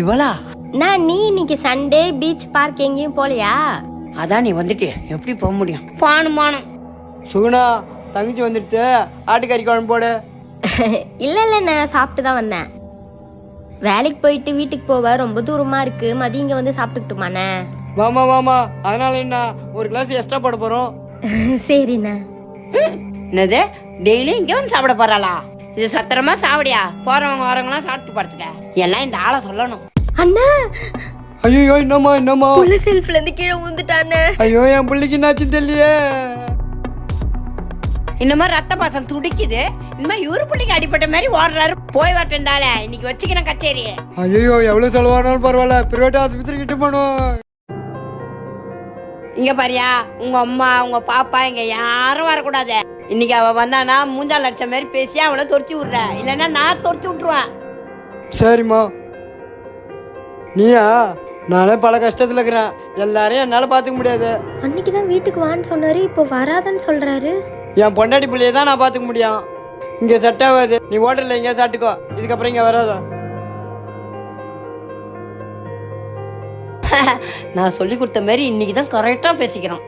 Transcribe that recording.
இவளா? நீ இன்னைக்கு சண்டே பீச் பார்க் எங்கேயும் போலையா? அதான் நீ வந்துட்டு எப்படி போக முடியும்? பானுமானம். சுகுணா, தங்கச்சி வந்துடுச்சு, ஆட்டுக்கறி குழம்பு போடு. இல்ல நான் சாப்பிட்டு தான் வந்தேன். வேலைக்கு போயிட்டு வீட்டுக்கு போவ ரொம்ப தூரமா இருக்கு, மதியம் இங்க வந்து சாப்பிட்டுக்கிட்டுமாண்ணே? வாமா வாமா, அதனால என்ன, ஒரு கிளாஸ் எக்ஸ்ட்ரா போட போறோம். சரிண்ணா. என்னது, டெய்லி இங்க வந்து சாப்பிட போறாளா? இது சத்திரமா சாவடியா? போறவங்க வரவங்களாம் சாப்பிட்டு படுத்துக்க. எல்லாம் இந்த ஆளை சொல்லணும். அண்ணா, ஐயோ என்னம்மா புள்ள செல்ஃப்ல இருந்து கீழே ஊந்துட்டானே. ஐயோ, என் பிள்ளைக்கு என்னாச்சு தெரியலையே. இந்த மாதிரி ரத்த பாசம் துடிக்குது. இந்த மாதிரி இவரு பிள்ளைக்கு அடிப்பட்ட மாதிரி ஓடுறாரு. போய் வரட்டால இன்னைக்கு வச்சுக்கிறேன் கச்சேரி. ஐயோ, எவ்வளவு செலவானாலும் பரவாயில்ல, பிரைவேட் ஆஸ்பத்திரி கிட்ட போனோம். இங்க பாரியா, உங்க அம்மா உங்க பாப்பா இங்க யாரும் வரக்கூடாது. இன்னைக்கு அவ வந்தானா மூஞ்சால் அடிச்ச மாதிரி பேசி அவளை தொடுத்தி விடுற, இல்லைன்னா நான் தொடுத்தி விட்டுருவேன். சரிம்மா. நீயா? நானே பல கஷ்டத்துல இருக்கிறேன், எல்லாரையும் என்னால பாத்துக்க முடியாது. அன்னைக்குதான் வீட்டுக்கு வான்னு சொன்னாரு, இப்போ வராதன்னு சொல்றாரு. என் பொண்டாட்டி பிள்ளைய தான் நான் பாத்துக்க முடியும். இங்க செட் ஆகாது. நீ ஹோட்டல்ல எங்கேயா சாப்பிட்டுக்கோ, இதுக்கப்புறம் இங்க வராத. நான் சொல்லி கொடுத்த மாதிரி இன்னைக்கு தான் கரெக்டா பேசிக்கிறோம்.